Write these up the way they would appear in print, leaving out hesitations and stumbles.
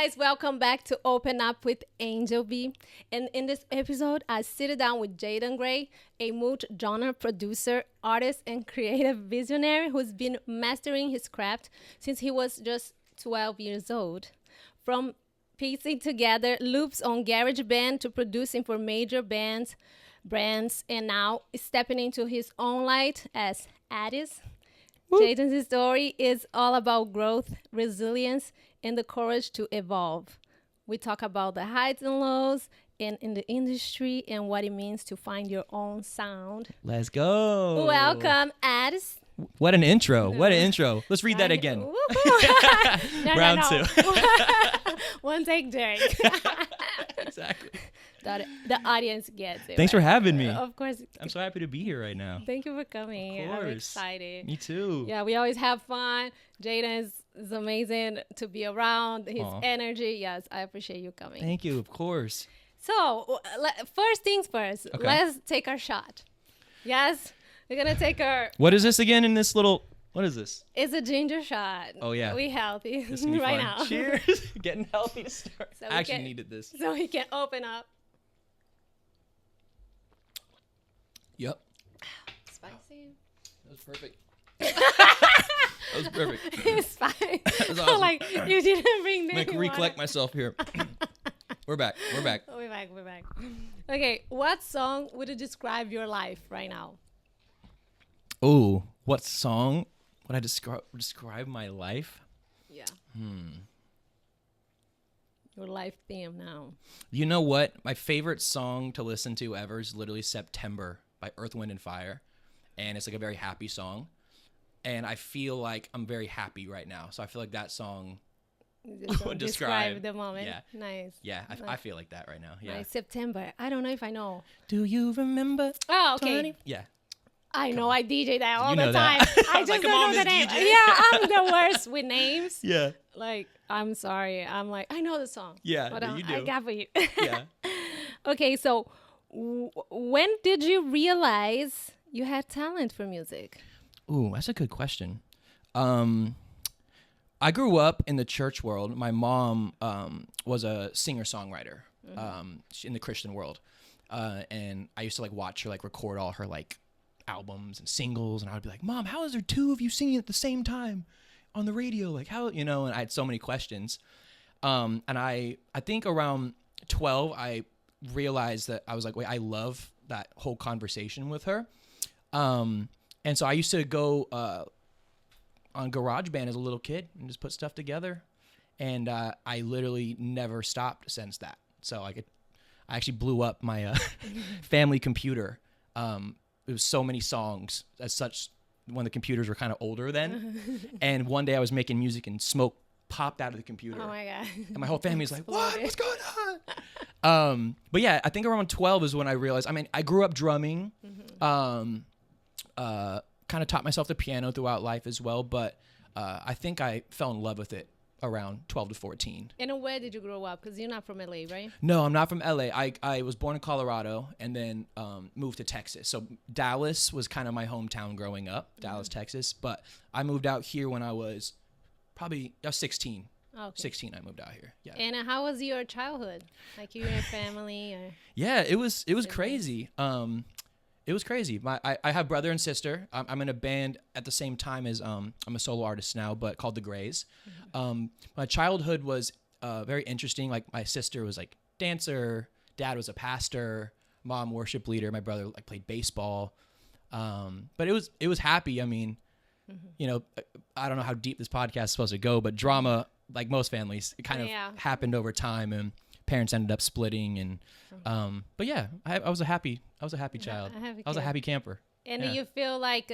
guys, welcome back to Open Up with Angel B. And in this episode, I sit down with Jayden Grey, a multi-genre producer, artist, and creative visionary who's been mastering his craft since he was just 12 years old. From piecing together loops on GarageBand to producing for major bands, brands, and now stepping into his own light as Addis. Jayden's story is all about growth, resilience, and the courage to evolve. We talk about the highs and lows in the industry and what it means to find your own sound. Let's go. Welcome, Addis. What an intro. What an intro. Let's read that again. Round two. One take, Jake. Exactly. The audience gets it. Thanks for having me. Of course. I'm so happy to be here right now. Thank you for coming. Of course. I'm excited. Me too. Yeah, we always have fun. Jayden is amazing to be around. His energy. Yes, I appreciate you coming. Thank you. Of course. So, first things first. Okay. Let's take our shot. Yes? We're going to take our... What is this again in this little... What is this? It's a ginger shot. Oh, yeah. We healthy This can be right fun. now. Cheers. Getting healthy to start. So I actually needed this. So we can open up. Yep. Spicy. That was perfect. That was perfect. It's fine. That was awesome. Like, you didn't bring I'm going to recollect myself here. We're back. We're back. Okay, what song would you describe your life right now? Oh, what song would I describe my life? Yeah. Your life theme now. You know what? My favorite song to listen to ever is literally September by Earth, Wind, and Fire. And it's like a very happy song. And I feel like I'm very happy right now. So I feel like that song would describe the moment. Yeah. Nice. Yeah, Nice. I feel like that right now. Yeah. Nice. September. I don't know if I know. Do you remember? Oh, okay. 20? Yeah. I know. I DJ that all You the know time. that. I was just like, don't come on, know the Miss name. DJ. Yeah, I'm the worst with names. Yeah. Like, I'm sorry. I'm like, I know the song. Yeah, But you do. I got for you. Yeah. Okay, so when did you realize you had talent for music? Ooh, that's a good question. I grew up in the church world. My mom was a singer-songwriter in the Christian world. And I used to like watch her like record all her like albums and singles, and I would be like, Mom, how is there two of you singing at the same time on the radio? Like how, and I had so many questions. And I think around 12, I realized that I was like, wait, I love that whole conversation with her. And so I used to go on GarageBand as a little kid and just put stuff together. And I literally never stopped since that. So I actually blew up my family computer. It was so many songs as such when the computers were kind of older then. And one day I was making music and smoke popped out of the computer. Oh my God. And my whole family was like, what? What's going on? But yeah, I think around 12 is when I realized, I mean, I grew up drumming, kind of taught myself the piano throughout life as well. But I think I fell in love with it around 12 to 14. And where did you grow up? Because you're not from LA, right? No, I'm not from LA. I was born in Colorado and then moved to Texas. So Dallas was kind of my hometown growing up, Dallas, Texas. But I moved out here when I was 16. Okay. 16, I moved out here. Yeah. And how was your childhood? Like you and your family? Or Yeah, it was crazy. It was crazy. I have brother and sister. I'm in a band at the same time as I'm a solo artist now, but called the Greys. My childhood was very interesting. Like my sister was like dancer, dad was a pastor, mom worship leader, my brother like played baseball. But it was happy. I mean, I don't know how deep this podcast is supposed to go, but drama, like most families, it kind of happened over time, and parents ended up splitting. And but yeah, I was a happy child. I was a happy camper. And do you feel like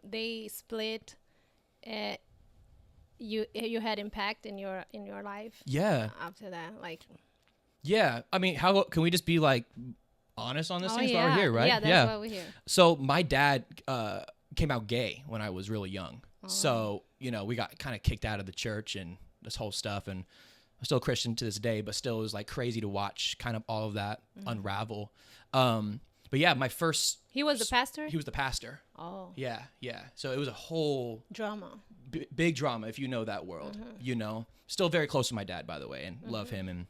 they split? You had impact in your life. Yeah. After that, like. Yeah, I mean, how can we just be like honest on this thing? That's why we're here, right? Yeah, that's why we're here. So my dad came out gay when I was really young. Oh. So we got kind of kicked out of the church and this whole stuff, and I'm still a Christian to this day, but still it was like crazy to watch kind of all of that unravel. But yeah, my first. He was the pastor? He was the pastor. Oh. Yeah, yeah. So it was a whole drama. Big drama, if you know that world. You know, still very close to my dad, by the way, and love him and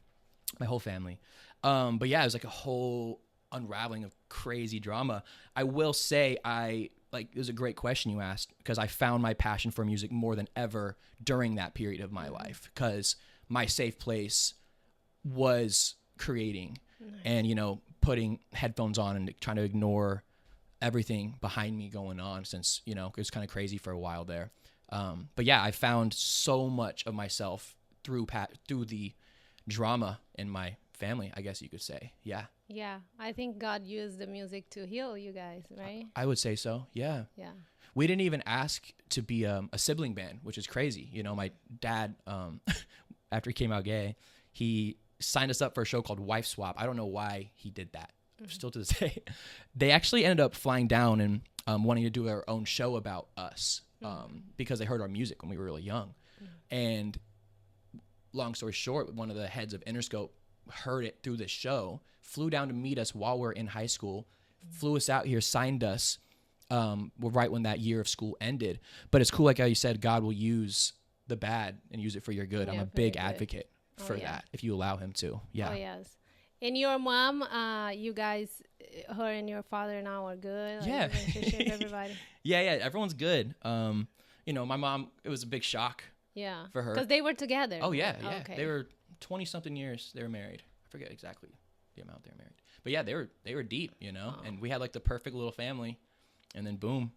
my whole family. But yeah, it was like a whole unraveling of crazy drama. I will say, it was a great question you asked, because I found my passion for music more than ever during that period of my life, because my safe place was creating and, you know, putting headphones on and trying to ignore everything behind me going on, since, you know, it was kind of crazy for a while there. But yeah, I found so much of myself through the drama in my family, I guess you could say. Yeah. Yeah. I think God used the music to heal you guys, right? I would say so. Yeah. Yeah. We didn't even ask to be a sibling band, which is crazy. You know, my dad, after he came out gay, he signed us up for a show called Wife Swap. I don't know why he did that. Still to this day. They actually ended up flying down and wanting to do their own show about us because they heard our music when we were really young. And long story short, one of the heads of Interscope heard it through this show, flew down to meet us while we're in high school, flew us out here, signed us right when that year of school ended. But it's cool, like how you said, God will use the bad and use it for your good. I'm a big advocate for that, if you allow him to. Yeah. Oh, yes. And your mom, you guys, her and your father now are good? Like, yeah. Relationship, everybody? Yeah, everyone's good. You know, my mom, it was a big shock for her. Because they were together. Oh, yeah. Okay. They were 20-something years they were married. I forget exactly the amount they were married. But yeah, they were deep, you know, and we had like the perfect little family. And then boom,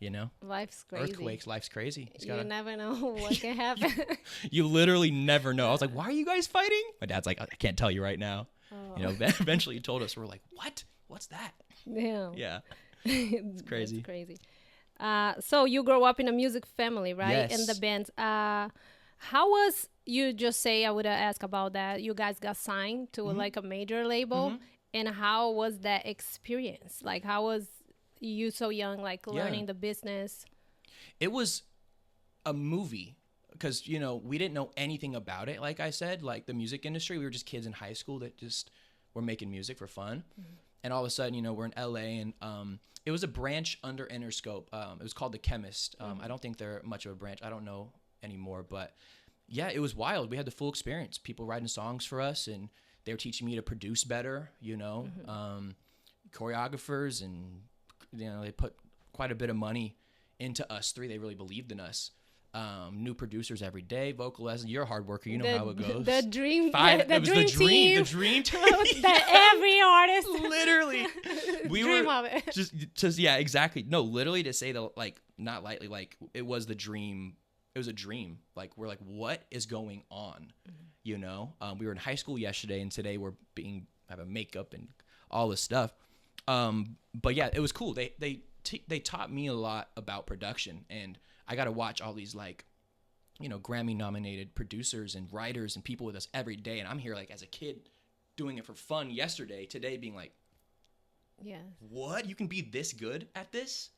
you know. Life's crazy. Earthquakes, life's crazy. You never know what can happen. You literally never know. I was like, why are you guys fighting? My dad's like, I can't tell you right now. You know, eventually he told us. We're like, what? What's that? Yeah. Yeah. It's crazy. It's crazy. So you grew up in a music family, right? Yes. In the bands. How was, you just say, I would ask about that. You guys got signed to like a major label. And how was that experience? Like, how was you so young, like learning the business? It was a movie. Because, you know, we didn't know anything about it, like I said, like the music industry. We were just kids in high school that just were making music for fun. And all of a sudden, you know, we're in LA, and it was a branch under Interscope. It was called The Chemist. I don't think they're much of a branch. I don't know anymore. But, yeah, it was wild. We had the full experience. People writing songs for us, and they were teaching me to produce better, you know. Choreographers, and, you know, they put quite a bit of money into us three. They really believed in us. New producers every day, vocal lessons. You're a hard worker. You know how it goes. The dream, it was the dream team. That every artist literally, we dream were of it. just yeah, exactly. No, literally, to say that, like, not lightly, like it was the dream. It was a dream. Like, we're like, what is going on? You know, we were in high school yesterday, and today we're having makeup and all this stuff. But yeah, it was cool. They taught me a lot about production, and I got to watch all these, like, you know, Grammy-nominated producers and writers and people with us every day. And I'm here, like, as a kid doing it for fun yesterday, today being like, what? You can be this good at this?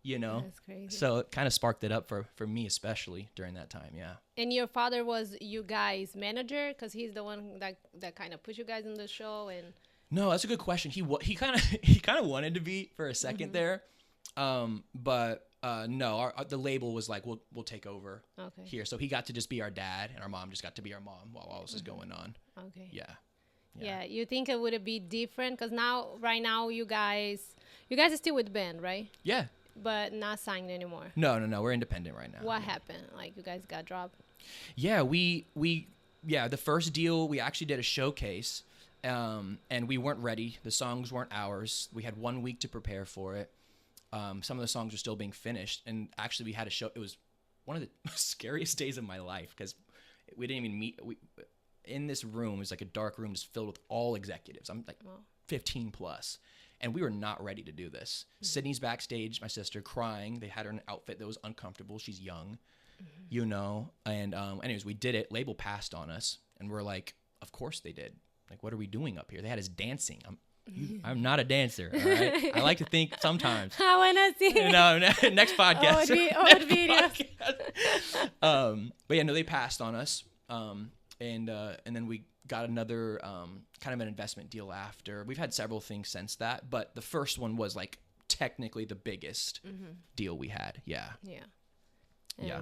You know? That's crazy. So it kind of sparked it up for me, especially during that time, yeah. And your father was you guys' manager? Because he's the one that kind of put you guys in the show. And no, that's a good question. He kind of wanted to be for a second there. But no, the label was like, we'll take over here. So he got to just be our dad, and our mom just got to be our mom while all this is going on. Okay. Yeah. You think it would be different? Because right now, you guys are still with the band, right? Yeah. But not signed anymore. No. We're independent right now. What happened? Like, you guys got dropped? Yeah, the first deal, we actually did a showcase, and we weren't ready. The songs weren't ours. We had 1 week to prepare for it. Some of the songs were still being finished, and actually we had a show. It was one of the scariest days of my life, because we didn't even meet. In this room, it was like a dark room just filled with all executives. I'm like 15 plus, and we were not ready to do this. Sydney's backstage, my sister, crying. They had her in an outfit that was uncomfortable. She's young, you know. And anyways, we did it. Label passed on us, and we're like, of course they did. Like, what are we doing up here? They had us dancing. I'm not a dancer, all right? I like to think sometimes. I want to see it. No, next podcast. Old videos. But yeah, no, they passed on us. And then we got another kind of an investment deal after. We've had several things since that, but the first one was like technically the biggest deal we had. Yeah. Yeah.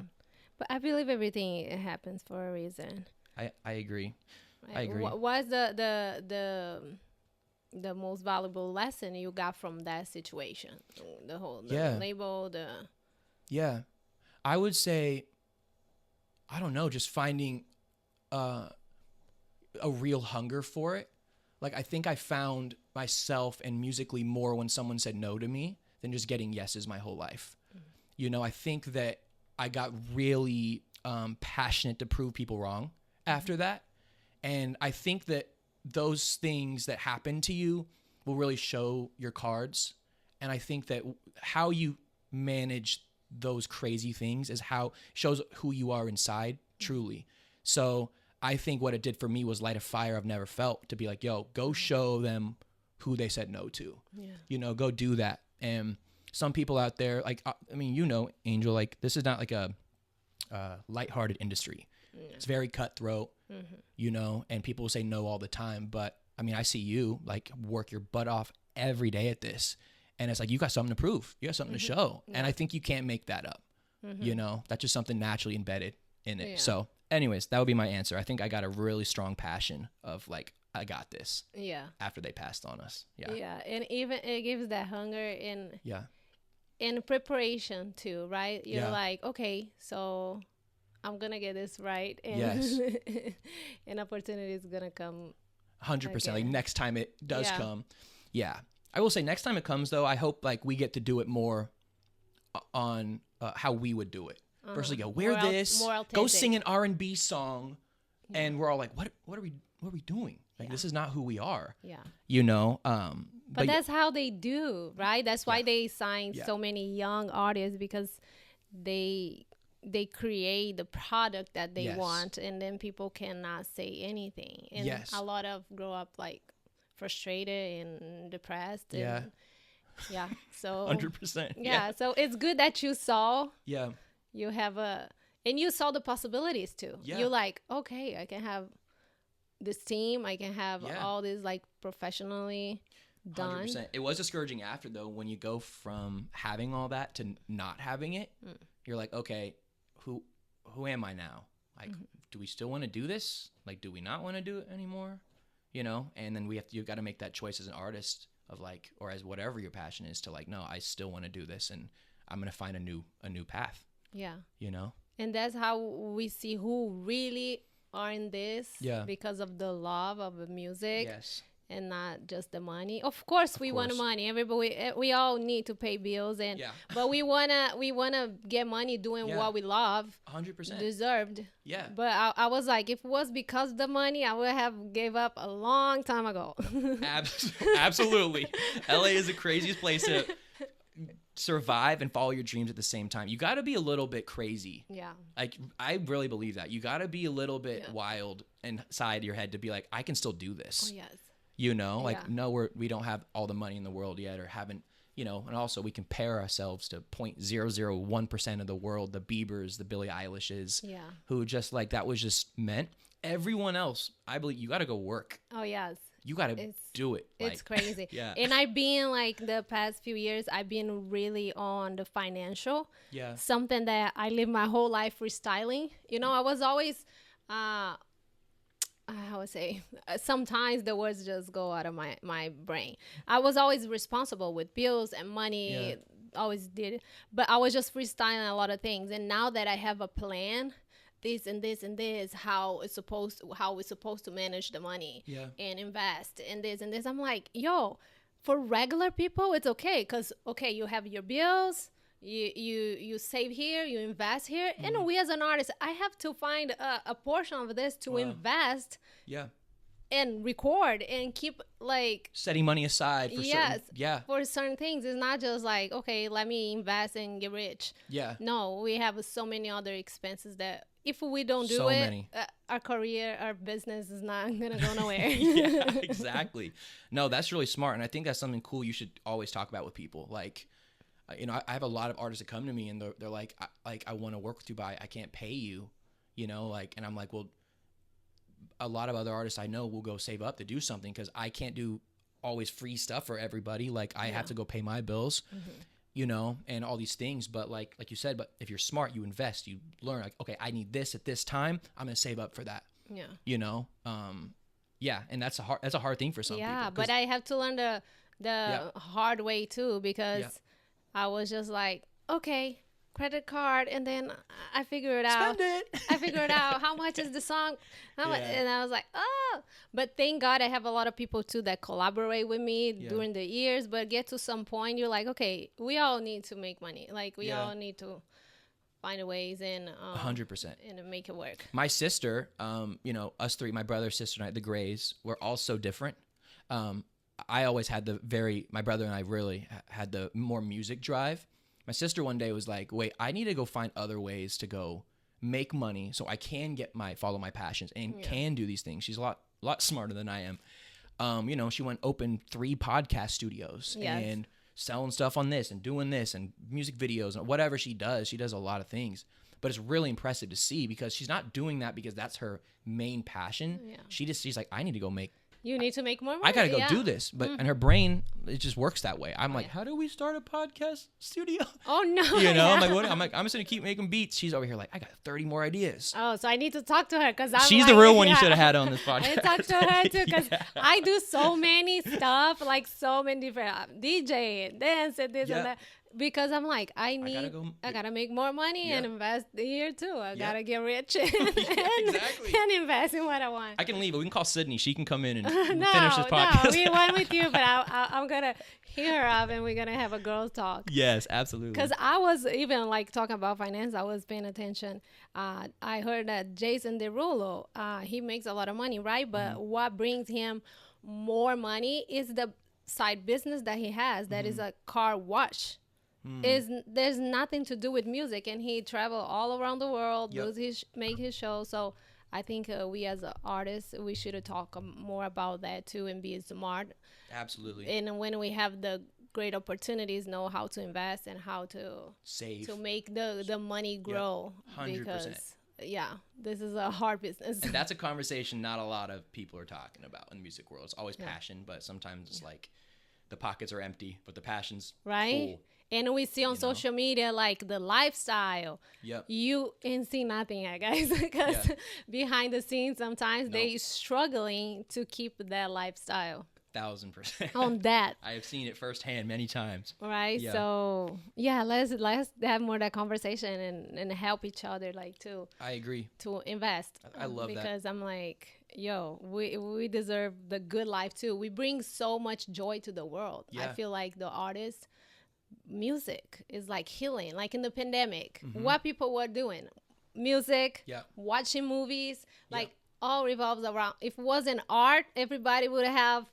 But I believe everything happens for a reason. I agree. Right? I agree. What's the most valuable lesson you got from that situation? The whole label, Yeah. I would say, I don't know, just finding a real hunger for it. Like, I think I found myself and musically more when someone said no to me than just getting yeses my whole life. You know, I think that I got really passionate to prove people wrong after that. And I think that those things that happen to you will really show your cards. And I think that how you manage those crazy things is how shows who you are inside, truly. So I think what it did for me was light a fire I've never felt, to be like, yo, go show them who they said no to. You know, go do that. And some people out there, like, I mean, you know, Angel, like, this is not like a lighthearted industry. It's very cutthroat, you know, and people will say no all the time. But I mean, I see you like work your butt off every day at this. And it's like, you got something to prove. You got something to show. And I think you can't make that up. You know, that's just something naturally embedded in it. So anyways, that would be my answer. I think I got a really strong passion of like, I got this. After they passed on us. And even it gives that hunger and preparation too, right? You're like, okay, so I'm gonna get this right, and an opportunity is gonna come. 100%. Like next time it does come. I will say next time it comes though, I hope like we get to do it more on how we would do it. Versus go wear this, go sing an R&B song, and we're all like, what are we doing? Like this is not who we are. You know. But that's how they do, right? That's why they sign so many young artists, because they create the product that they want, and then people cannot say anything. And a lot of grow up like frustrated and depressed. And, so 100%. So it's good that you saw. You have and you saw the possibilities too. You're like, okay, I can have this team. I can have all this like professionally done. 100%. It was discouraging after though, when you go from having all that to not having it. You're like, okay, who am I now? Like, do we still want to do this? Like, do we not want to do it anymore? You know, and then you got to make that choice as an artist of like, or as whatever your passion is, to like, no, I still want to do this, and I'm gonna find a new path. You know, and that's how we see who really are in this. Because of the love of the music. And not just the money. Of course, we want money. Everybody, we all need to pay bills, and but we wanna get money doing what we love. 100% deserved. But I was like, if it was because of the money, I would have gave up a long time ago. Absolutely, LA is the craziest place to survive and follow your dreams at the same time. You got to be a little bit crazy. Like, I really believe that you got to be a little bit wild inside your head to be like, I can still do this. You know, like, no, we don't have all the money in the world yet, or haven't, you know, and also we compare ourselves to 0.001% of the world, the Biebers, the Billie Eilishes, who just like, that was just meant. Everyone else, I believe you got to go work. You got to do it. It's crazy. And I've been like, the past few years, I've been really on the financial. Something that I live my whole life freestyling. You know, I was always, I would say, sometimes the words just go out of my brain. I was always responsible with bills and money, always did it. But I was just freestyling a lot of things. And now that I have a plan, this and this and this, how we're supposed to manage the money and invest in this and this, I'm like, yo, for regular people, it's okay. Because, okay, you have your bills. You save here, you invest here, and we as an artist, I have to find a portion of this to invest, and record and keep like setting money aside for for certain things. It's not just like, okay, let me invest and get rich. No, we have so many other expenses that if we don't do our career, our business is not gonna go nowhere. Exactly. No, that's really smart, and I think that's something cool you should always talk about with people. Like, you know, I have a lot of artists that come to me and they're like, I want to work with you, but I can't pay you, you know, like, and I'm like, well, a lot of other artists I know will go save up to do something because I can't do always free stuff for everybody. Like I have to go pay my bills, you know, and all these things. But like you said, but if you're smart, you invest, you learn like, okay, I need this at this time. I'm going to save up for that. Yeah. You know? Yeah. And that's a hard thing for some people. Yeah. But I have to learn the hard way too, because I was just like, okay, credit card, and then I figure it out. Spend it. I figured out how much is the song, and I was like, oh. But thank God I have a lot of people too that collaborate with me during the years. But get to some point, you're like, okay, we all need to make money. Like we all need to find ways and 100% and make it work. My sister, you know, us three, my brother, sister, and I, the Grays, we're all so different. I always had my brother and I really had the more music drive. My sister one day was like, wait, I need to go find other ways to go make money so I can follow my passions and can do these things. She's a lot smarter than I am. You know, she went open 3 podcast studios and selling stuff on this and doing this and music videos and whatever she does a lot of things. But it's really impressive to see because she's not doing that because that's her main passion. Yeah. She's like, I need to go make. You need to make more money. I got to go do this. But in her brain, it just works that way. I'm like, how do we start a podcast studio? Oh, no. You know, I'm like, what? I'm just going to keep making beats. She's over here like, I got 30 more ideas. Oh, so I need to talk to her because she's the real one you should have had on this podcast. I talk to her too because I do so many stuff, like so many different DJ, dance, and this and that. Because I'm like, I gotta make more money and invest here too. I gotta get rich and invest in what I want. I can leave, but we can call Sydney. She can come in and finish this podcast. No, we went with you, but I'm gonna hear her up and we're gonna have a girls talk. Yes, absolutely. Because I was even like talking about finance. I was paying attention. I heard that Jason Derulo, he makes a lot of money, right? But what brings him more money is the side business that he has. That is a car wash. There's nothing to do with music, and he travel all around the world, make his show. So I think we as artists, we should talk more about that too and be smart. Absolutely. And when we have the great opportunities, know how to invest and how to save to make the money grow. 100%. Because this is a hard business. And that's a conversation not a lot of people are talking about in the music world. It's always passion, but sometimes it's like the pockets are empty, but the passion's full. And we see on social media, like, the lifestyle. Yep. You ain't see nothing yet, guys. Because behind the scenes, sometimes they struggling to keep that lifestyle. 1,000%. On that. I have seen it firsthand many times. Right? Yeah. So, let's have more of that conversation and help each other, like, to... I agree. To invest. I love that. Because I'm like, we deserve the good life, too. We bring so much joy to the world. Yeah. I feel like the artists... music is like healing. Like in the pandemic, what people were doing, music, watching movies, like all revolves around. If it wasn't art, everybody would have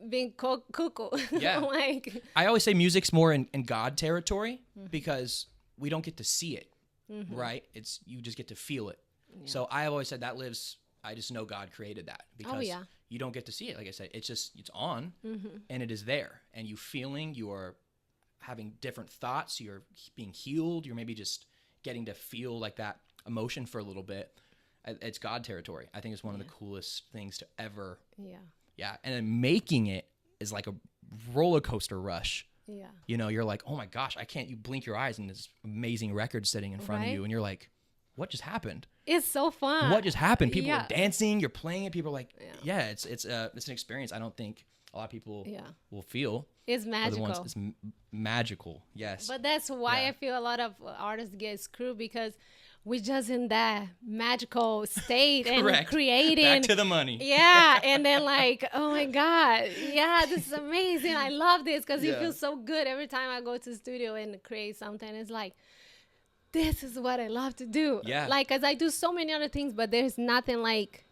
been cuckoo. Like, I always say music's more in God territory because we don't get to see it, right? It's you just get to feel it. So I have always said that lives. I just know God created that because you don't get to see it. Like I said, it's on and it is there, and you are having different thoughts, you're being healed, you're maybe just getting to feel like that emotion for a little bit. It's God territory. I think it's one of the coolest things to ever. Yeah. And then making it is like a roller coaster rush. Yeah. You know, you're like, oh my gosh, you blink your eyes and this amazing record sitting in front of you and you're like, what just happened? It's so fun. What just happened? People are dancing, you're playing it, people are like, it's an experience I don't think a lot of people will feel. It's magical. It's magical, yes. But that's why I feel a lot of artists get screwed because we're just in that magical state and creating. Back to the money. Yeah, and then like, oh my God, this is amazing. I love this because it feels so good every time I go to the studio and create something. It's like, this is what I love to do. Yeah. Like, because I do so many other things, but there's nothing like,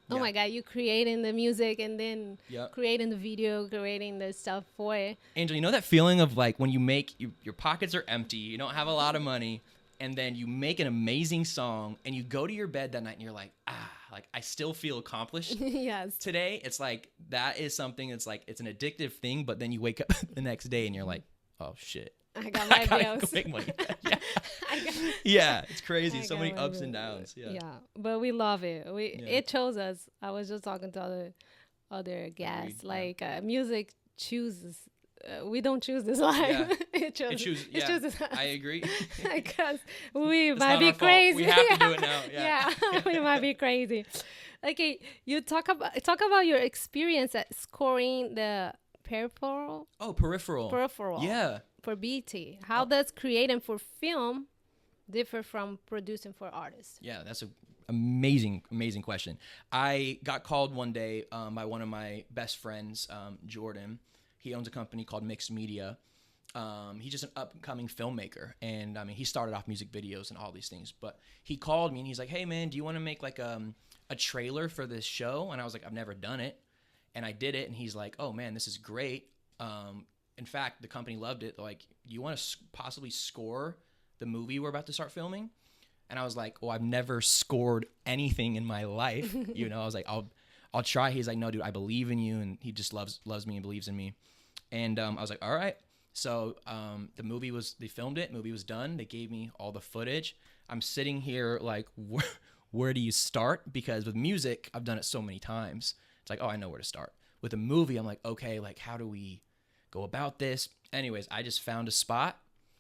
oh my God, you creating the music and then creating the video, creating the stuff for it. Angel, you know that feeling of like when you make, your pockets are empty, you don't have a lot of money, and then you make an amazing song and you go to your bed that night and you're like, like I still feel accomplished. Yes. Today, it's like, that is something that's like, it's an addictive thing, but then you wake up the next day and you're like, oh shit. I got my I gotta bills. go make money. Yeah. I got- Yeah, it's crazy. I So got many my ups and bills. downs. Yeah. But we love it. Yeah. It chose us. I was just talking to other guests. yeah. Like music chooses. We don't choose this life. Yeah. It chooses. It chooses. It Yeah, chooses I agree. because we It's might not be our fault. crazy. We have to do it now. Yeah. Yeah, we might be crazy. Okay, you talk about your experience at scoring the peripheral Oh, peripheral. Yeah. for BT. How does creating for film differ from producing for artists? Yeah, that's an amazing question. I got called one day by one of my best friends, Jordan. He owns a company called Mixed Media. He's just an upcoming filmmaker, and I mean, he started off music videos and all these things. But he called me and he's like, "Hey, man, do you want to make like a trailer for this show?" And I was like, "I've never done it," and I did it. And he's like, "Oh man, this is great. In fact, the company loved it. Like, you want to possibly score the movie we're about to start filming?" And I was like, "Well, I've never scored anything in my life." I was like, I'll try. He's like, "No, dude, I believe in you," and he just loves me and believes in me. And I was like, "All right." So they filmed it. Movie was done. They gave me all the footage. I'm sitting here like, where do you start? Because with music, I've done it so many times. It's like, oh, I know where to start. With a movie, I'm like, okay, like how do we go about this? Anyways, I just found a spot,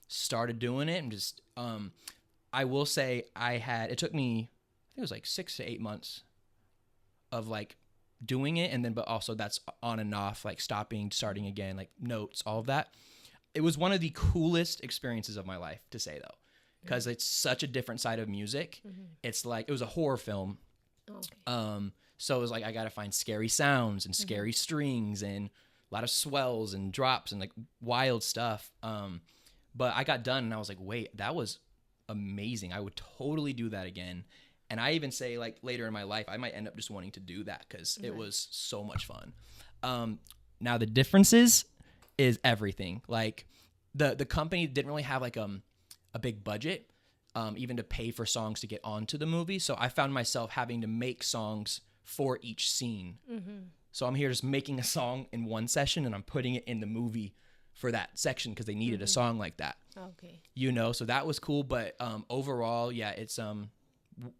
started doing it, and just I will say it took me, I think it was like 6 to 8 months of like doing it, and then but also that's on and off, like stopping, starting again, like notes, all of that. It was one of the coolest experiences of my life, to say though, because it's such a different side of music. It's like, it was a horror film. Okay. So it was like, I got to find scary sounds and scary strings and a lot of swells and drops and like wild stuff. But I got done and I was like, wait, that was amazing. I would totally do that again. And I even say like later in my life, I might end up just wanting to do that because it was so much fun. Now the differences is everything. Like the company didn't really have like a big budget, even to pay for songs to get onto the movie. So I found myself having to make songs for each scene. So I'm here just making a song in one session and I'm putting it in the movie for that section because they needed a song like that. Okay. So that was cool. But overall, yeah, it's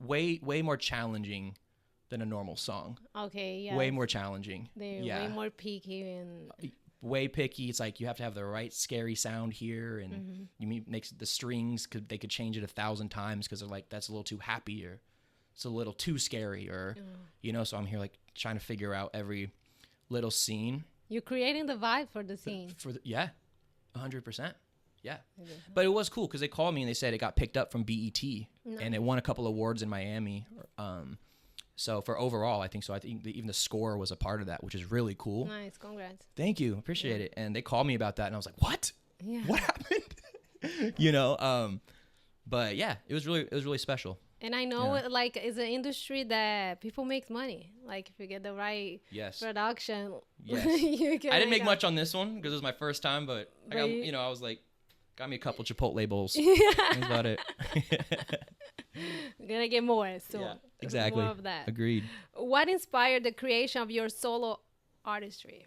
way more challenging than a normal song. Okay, yeah. Way more challenging. They're way more picky and way picky. It's like you have to have the right scary sound here, and you make the strings they could change it 1,000 times because they're like, that's a little too happy or it's a little too scary, or so I'm here like trying to figure out every little scene. You're creating the vibe for the scene. 100%. Yeah. But it was cool because they called me and they said it got picked up from BET and it won a couple awards in Miami. So for overall, I think so. I think even the score was a part of that, which is really cool. Nice, congrats. Thank you, appreciate it. And they called me about that, and I was like, "What? Yeah. What happened?" But yeah, it was really special. And I know like it's an industry that people make money. Like if you get the right production, you can. I didn't make much on this one because it was my first time, but I got, I was like, got me a couple Chipotle bowls. That's about it. We're gonna get more soon. Yeah, exactly. More of that. Agreed. What inspired the creation of your solo artistry?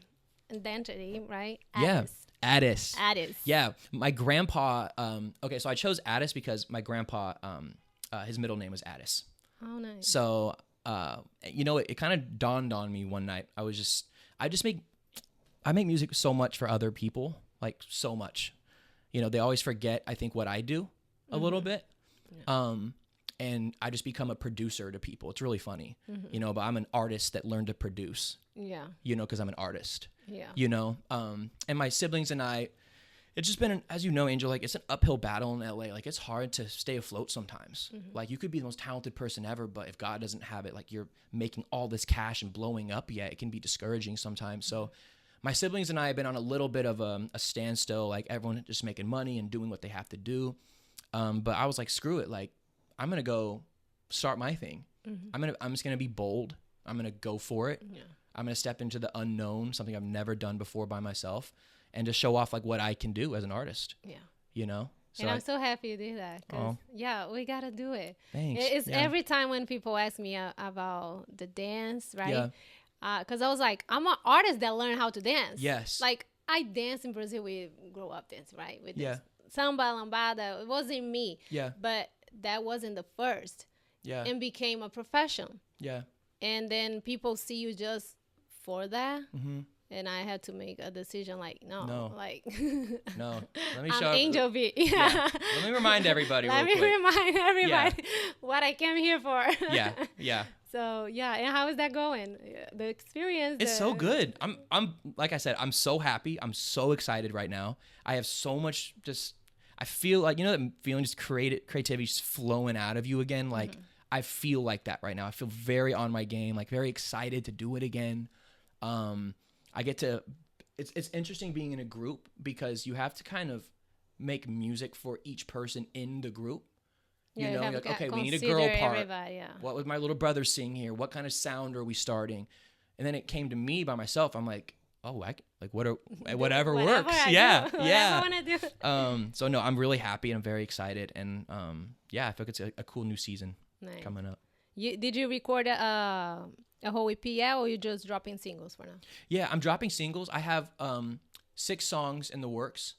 Identity, right? Addis. Addis. Yeah. My grandpa, so I chose Addis because my grandpa, his middle name was Addis. Oh, nice. So, it kind of dawned on me one night. I make music so much for other people, like so much. They always forget, I think, what I do a little bit. Yeah. And I just become a producer to people. It's really funny, but I'm an artist that learned to produce. Yeah. Because I'm an artist. Yeah. And my siblings and I, it's just been, as you know, Angel, like it's an uphill battle in LA. Like it's hard to stay afloat sometimes. Like you could be the most talented person ever, but if God doesn't have it, like you're making all this cash and blowing up, it can be discouraging sometimes. So my siblings and I have been on a little bit of a standstill, like everyone just making money and doing what they have to do. But I was like, screw it. Like I'm going to go start my thing. I'm just going to be bold. I'm going to go for it. Yeah. I'm going to step into the unknown, something I've never done before by myself, and just show off like what I can do as an artist. Yeah. So and I'm so happy you did that. Cause, we got to do it. Thanks. It's every time when people ask me about the dance, right? Yeah. Because I was like, I'm an artist that learned how to dance. Yes. Like, I dance in Brazil. We grew up dancing, right? With Yeah. this samba, lambada. It wasn't me. Yeah. But that wasn't the first. Yeah. And became a profession. Yeah. And then people see you just for that. Mm-hmm. And I had to make a decision like, No. like, No. Let me I'm show Angel B. Yeah. Let me remind everybody Let me real quick. remind everybody what I came here for. Yeah. Yeah. So, yeah. And how is that going? The experience. It's so good. I'm like I said, I'm so happy. I'm so excited right now. I have so much I feel like, that feeling, just creativity just flowing out of you again. Like, I feel like that right now. I feel very on my game, like very excited to do it again. I get to, it's interesting being in a group because you have to kind of make music for each person in the group. Yeah, You're like, okay, we need a girl part. Yeah. What would my little brother sing here? What kind of sound are we starting? And then it came to me by myself. I'm like, oh, whatever works. Yeah. I want to do. So no, I'm really happy and I'm very excited. And yeah, I feel like it's a cool new season coming up. Did you record a whole EP yet, or you just dropping singles for now? Yeah, I'm dropping singles. I have 6 songs in the works.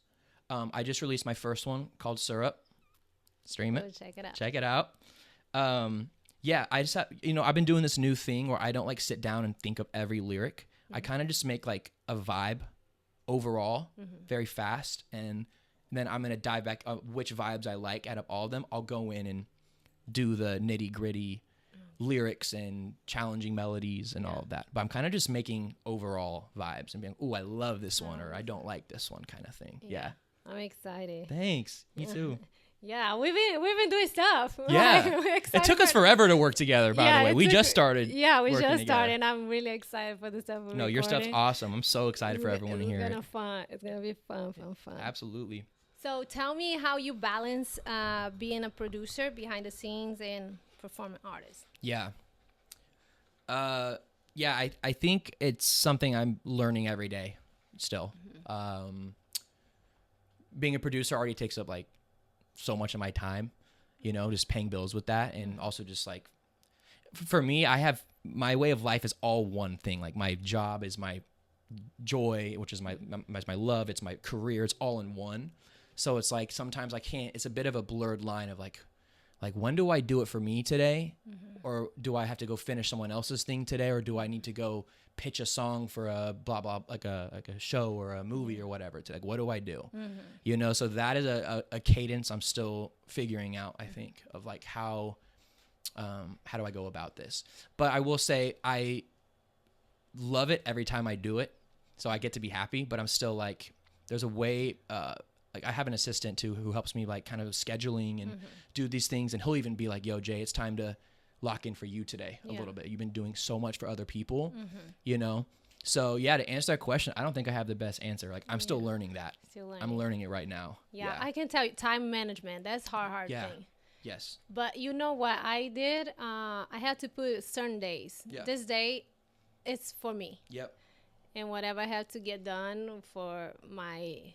I just released my first one called Syrup. Stream it. Check it out. Check it out. Yeah, I just have, I've been doing this new thing where I don't like sit down and think of every lyric. I kind of just make like a vibe overall very fast. And then I'm going to dive back which vibes I like out of all of them. I'll go in and do the nitty gritty lyrics and challenging melodies and all of that. But I'm kind of just making overall vibes and being, oh, I love this one or I don't like this one kind of thing. Yeah. I'm excited. Thanks. Me too. Yeah, we've been doing stuff. Yeah. It took us forever to work together, by the way. We just started. Yeah, we just started, together. and I'm really excited for the stuff we're recording. Your stuff's awesome. I'm so excited for everyone to hear it. It's going to be fun. Absolutely. So tell me how you balance being a producer behind the scenes and performing artist. Yeah. I think it's something I'm learning every day still. Being a producer already takes up like so much of my time, just paying bills with that. And also just like, for me, my way of life is all one thing. Like my job is my joy, which is my love. It's my career. It's all in one. So it's like, sometimes it's a bit of a blurred line of like when do I do it for me today? Or do I have to go finish someone else's thing today? Or do I need to go pitch a song for a blah, blah, like a show or a movie or whatever? It's like, what do I do? So that is a cadence I'm still figuring out, I think, of like how do I go about this? But I will say I love it every time I do it. So I get to be happy, but I'm still like, there's a way, like I have an assistant too who helps me like kind of scheduling and do these things. And he'll even be like, yo, Jay, it's time to lock in for you today a little bit. You've been doing so much for other people, So yeah, to answer that question, I don't think I have the best answer. Like I'm still learning that. I'm learning it right now. Yeah, I can tell you time management. That's hard thing. Yes. But you know what I did? I had to put certain days. Yeah. This day, it's for me. Yep. And whatever I have to get done for my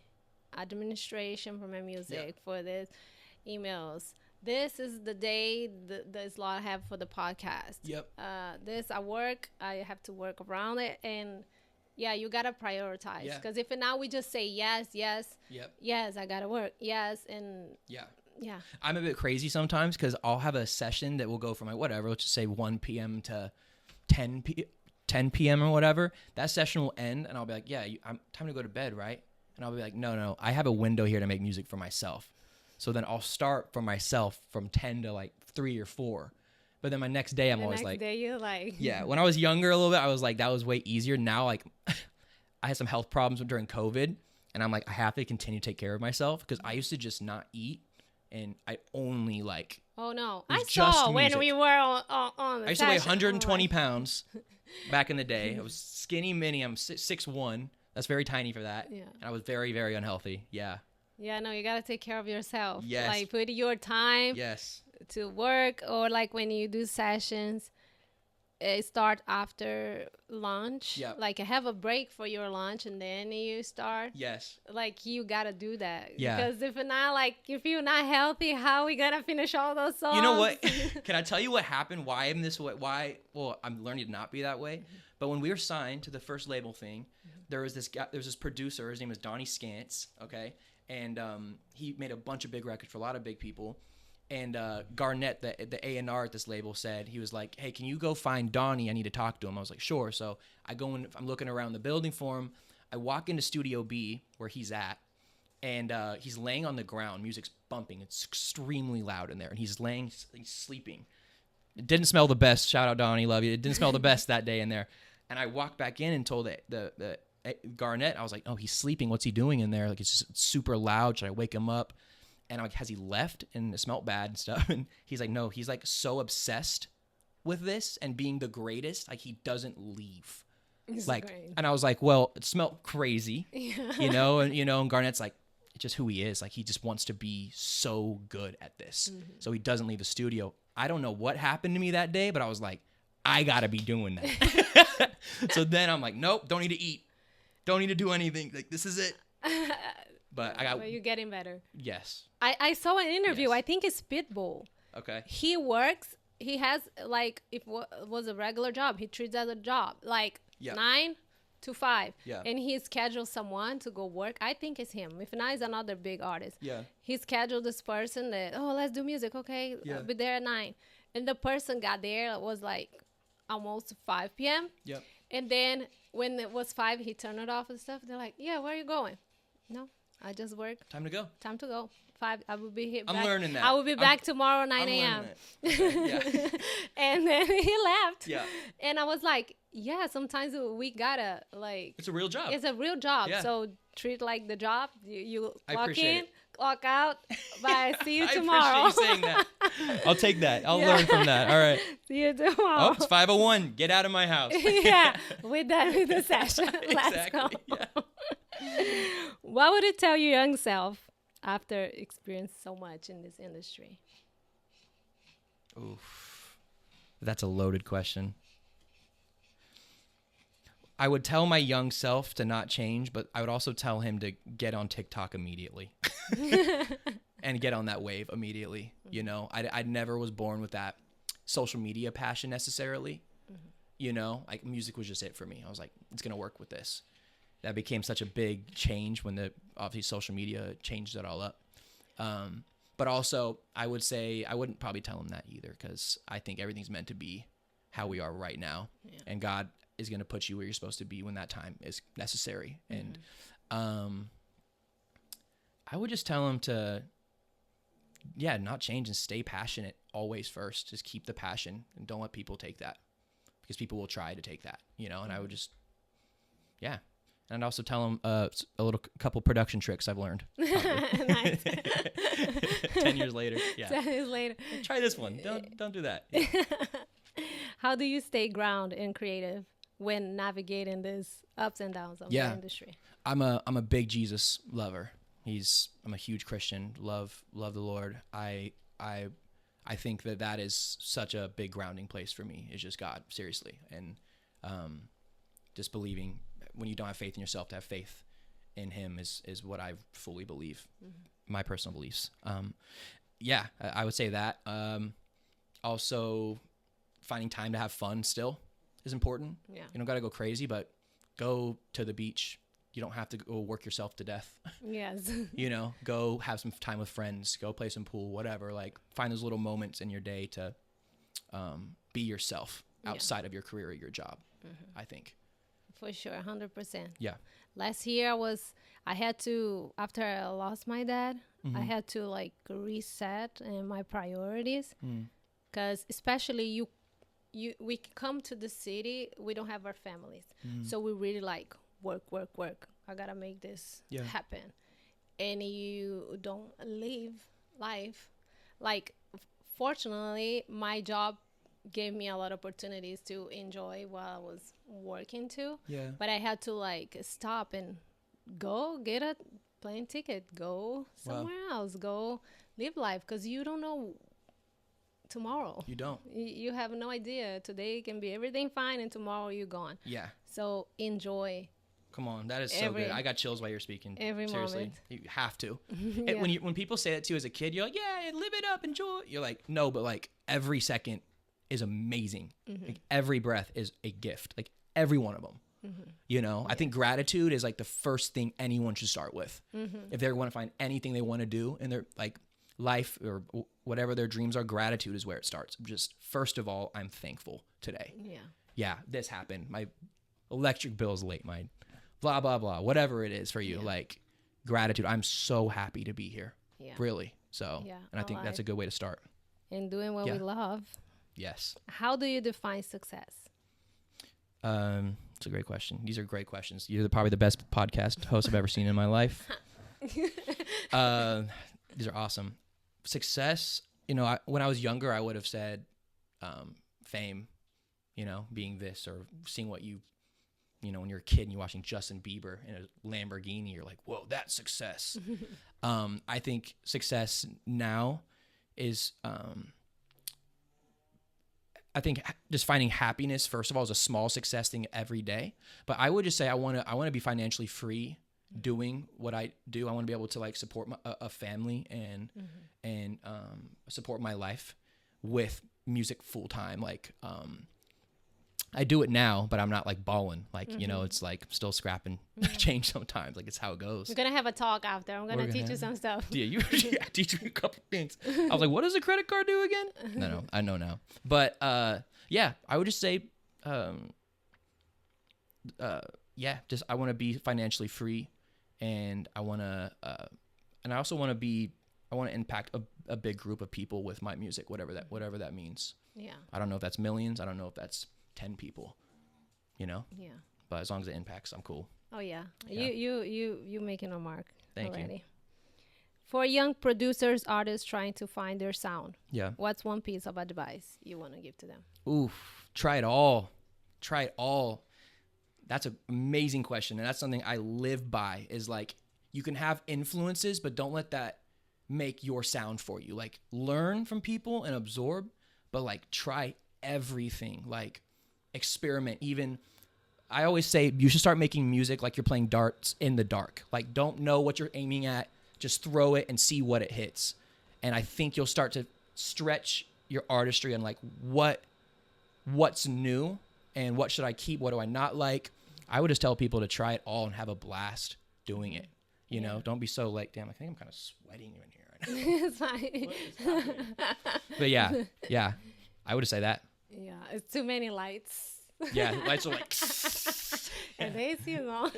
administration, for my music, for this emails. This is the day the slot I have for the podcast. Yep. This I work. I have to work around it, and you gotta prioritize. Because if now we just say yes, I gotta work, and yeah. I'm a bit crazy sometimes because I'll have a session that will go from let's just say 1 p.m. to 10 p.m. or whatever. That session will end, and I'll be like, I'm time to go to bed, right? And I'll be like, no, I have a window here to make music for myself. So then I'll start for myself from 10 to like 3 or 4. But then my next day, I'm always like... The next day you're like... Yeah, when I was younger a little bit, I was like, that was way easier. Now, like, I had some health problems during COVID. And I'm like, I have to continue to take care of myself. Because I used to just not eat. And I only like... Oh, no. I saw when we were on the I used to weigh 120 pounds back in the day. I was skinny mini. I'm 6'1". That's very tiny for that. Yeah. And I was very, very unhealthy. Yeah. Yeah, no, you got to take care of yourself. Yes. Like, put your time to work, or like when you do sessions, start after lunch. Yep. Like, have a break for your lunch, and then you start. Yes. Like, you got to do that. Yeah. Because if you're not healthy, how are we going to finish all those songs? You know what? Can I tell you what happened? Why I'm this way? Well, I'm learning to not be that way. But when we were signed to the first label thing, there was this guy, there's this producer, his name was Donnie Scantz, okay? And he made a bunch of big records for a lot of big people. And Garnett, the A&R at this label, said, he was like, hey, can you go find Donnie? I need to talk to him. I was like, sure. So I go in, I'm looking around the building for him. I walk into Studio B, where he's at, and he's laying on the ground. Music's bumping. It's extremely loud in there. And he's sleeping. It didn't smell the best. Shout out, Donnie. Love you. It didn't smell the best that day in there. And I walked back in and told the Garnett, I was like, oh, he's sleeping. What's he doing in there? Like, it's just super loud. Should I wake him up? And I'm like, has he left? And it smelled bad and stuff. And he's like, no, he's like so obsessed with this and being the greatest. Like, he doesn't leave. It's like, great. And I was like, well, it smelled crazy, you know, and Garnett's like, it's just who he is. Like, he just wants to be so good at this. Mm-hmm. So he doesn't leave the studio. I don't know what happened to me that day, but I was like, I gotta be doing that. So then I'm like, nope, don't need to eat. Don't need to do anything. Like, this is it. But well, you're getting better. Yes. I saw an interview. Yes. I think it's Pitbull. Okay. He works. He has, like, if it was a regular job, he treats it as a job. Like, 9 to 5. Yeah. And he scheduled someone to go work. I think it's him. If not, it's another big artist. Yeah. He scheduled this person that, oh, let's do music. Okay. Yeah. I'll be there at 9. And the person got there. It was, like, almost 5 p.m. Yep. And then when it was 5, he turned it off and stuff. They're like, yeah, where are you going? No. I just work. Time to go. 5. I will be here. I'm learning that. I will be back tomorrow, 9 a.m. Okay. Yeah. And then he left. Yeah. And I was like, yeah, sometimes we gotta, like. It's a real job. It's a real job. Yeah. So treat like the job. You clock in, it. clock out. Bye. See you tomorrow. I appreciate you saying that. I'll take that. I'll learn from that. All right. See you tomorrow. Oh, it's 5:01. Get out of my house. Yeah. We're done with the session. Let's go. Yeah. What would you tell your young self after experiencing so much in this industry? Oof. That's a loaded question. I would tell my young self to not change, but I would also tell him to get on TikTok immediately and get on that wave immediately. You know, I never was born with that social media passion necessarily. Mm-hmm. You know, like, music was just it for me. I was like, it's going to work with this. That became such a big change when obviously social media changed it all up. But also, I would say I wouldn't probably tell him that either, because I think everything's meant to be how we are right now. Yeah. And God is going to put you where you're supposed to be when that time is necessary. Mm-hmm. And I would just tell him to, not change and stay passionate always first. Just keep the passion and don't let people take that, because people will try to take that, you know. And I would just, And I'd also tell him couple production tricks I've learned. Nice. 10 years later. Yeah. 10 years later. Try this one. Don't do that. Yeah. How do you stay grounded and creative when navigating these ups and downs of the industry? I'm a big Jesus lover. I'm a huge Christian. Love the Lord. I think that is such a big grounding place for me. It's just God, seriously. And just believing, when you don't have faith in yourself, to have faith in him is what I fully believe. Mm-hmm. My personal beliefs. I would say that. Also, finding time to have fun still is important. Yeah. You don't got to go crazy, but go to the beach. You don't have to go work yourself to death. Yes. You know, go have some time with friends, go play some pool, whatever. Like, find those little moments in your day to be yourself outside of your career or your job, I think. For sure, 100%. Yeah. Last year I had to, after I lost my dad, I had to, like, reset my priorities. Because especially we come to the city, we don't have our families. So we really, like, work. I gotta make this happen. And you don't live life. Like, fortunately, my job gave me a lot of opportunities to enjoy while I was working too. Yeah. But I had to, like, stop and go get a plane ticket, go somewhere else, go live life, because you don't know tomorrow. You don't. You have no idea. Today can be everything fine and tomorrow you're gone. Yeah. So enjoy. Come on, that is so good. I got chills while you're speaking. Seriously, moment. You have to. When people say that to you as a kid, you're like, yeah, live it up, enjoy. You're like, no, but, like, every second is amazing. Like, every breath is a gift. Like, every one of them. You know, I think gratitude is like the first thing anyone should start with. If they want to find anything they want to do in their like life or whatever their dreams are, gratitude is where it starts. Just first of all, I'm thankful today. Yeah, this happened. My electric bill is late. My blah, blah, blah, whatever it is for you. Like gratitude. I'm so happy to be here. Really. So, and I think that's a good way to start. And doing what we love. Yes. How do you define success? It's a great question. These are great questions. You're probably the best podcast host I've ever seen in my life. These are awesome. Success, you know, when I was younger, I would have said fame, you know, being this or seeing what you know, when you're a kid and you're watching Justin Bieber in a Lamborghini, you're like, whoa, that's success. I think success now is, I think just finding happiness, first of all, is a small success thing every day. But I would just say I want to be financially free doing what I do. I want to be able to like support a family and support my life with music full time. Like, I do it now, but I'm not like balling. Like, you know, it's like still scrapping change sometimes. Like it's how it goes. We're going to have a talk after. I'm going to teach you some stuff. Yeah, you teach me a couple things. I was like, what does a credit card do again? No, I know now. But yeah, I would just say, just I want to be financially free, and I want to, and I also want to impact a big group of people with my music, whatever that means. Yeah. I don't know if that's millions. I don't know if that's 10 people, you know? Yeah. But as long as it impacts, I'm cool. Oh yeah. You making a mark. Thank you. For young producers, artists trying to find their sound. Yeah. What's one piece of advice you want to give to them? Oof. Try it all. That's an amazing question. And that's something I live by is like, you can have influences, but don't let that make your sound for you. Like learn from people and absorb, but like try everything. Like, experiment. Even I always say you should start making music like you're playing darts in the dark. Like don't know what you're aiming at, just throw it and see what it hits. And I think you'll start to stretch your artistry on like what's new and what should I keep, what do I not like. I would just tell people to try it all and have a blast doing it. You know, don't be so like, damn, I think I'm kind of sweating in here right now. It's fine. But yeah, I would say that. Yeah, it's too many lights. Yeah, lights are like. And they see you know.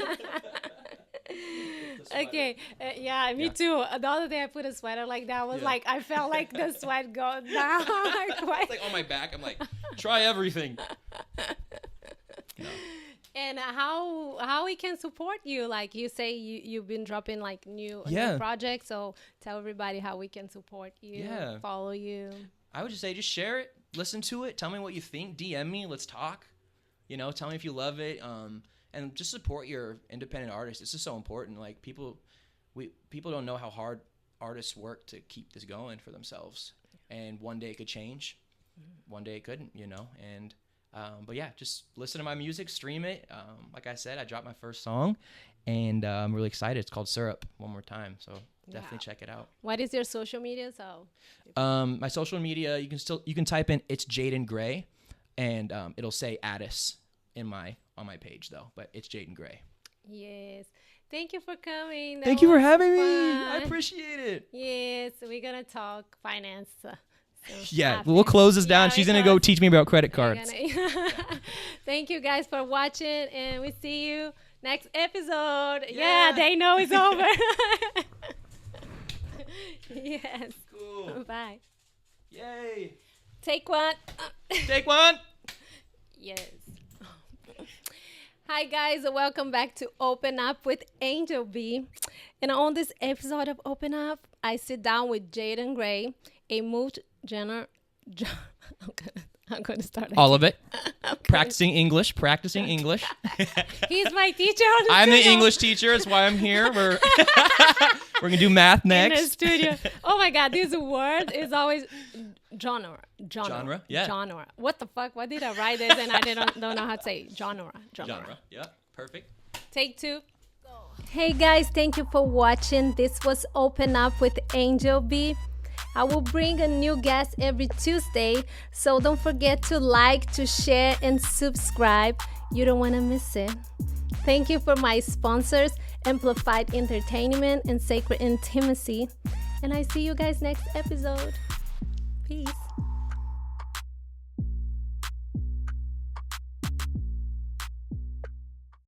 Okay, me too. The other day I put a sweater like that. Was like I felt like the sweat go down. It's like on my back. I'm like, try everything. No. And how we can support you? Like you say, you've been dropping like new projects. So tell everybody how we can support you, follow you. I would just say, just share it, listen to it, tell me what you think, DM me, let's talk. You know, tell me if you love it, and just support your independent artists. This is so important. Like people don't know how hard artists work to keep this going for themselves. And one day it could change, one day it couldn't. You know, and but yeah, just listen to my music, stream it. Like I said, I dropped my first song, and I'm really excited. It's called Syrup. One more time, so. Definitely check it out. What is your social media? My social media, you can type in it's Jayden Grey, and it'll say Addis on my page though, but it's Jayden Grey. Yes. Thank you for coming. Thank you for having me. I appreciate it. Yes, we're gonna talk finance. We'll close this down. She's gonna go teach me about credit cards. Thank you guys for watching, and we see you next episode. Yeah, they know it's over. Yes. Cool. Bye. Yay. Take one. Take one. Yes. Hi guys, welcome back to Open Up with Angel B. And on this episode of Open Up, I sit down with Jayden Grey, a multi-genre. I'm going to start all of it. Practicing English. He's my teacher. I'm the English teacher. That's why I'm here. We're gonna do math next. In the studio. Oh my God, this word is always genre. Yeah. Genre. What the fuck? Why did I write this and I don't know how to say genre? Yeah. Perfect. Take two. Go. Hey guys, thank you for watching. This was Open Up with Angel B. I will bring a new guest every Tuesday, so don't forget to like, to share, and subscribe. You don't want to miss it. Thank you for my sponsors, Amplified Entertainment and Sacred Intimacy. And I see you guys next episode. Peace.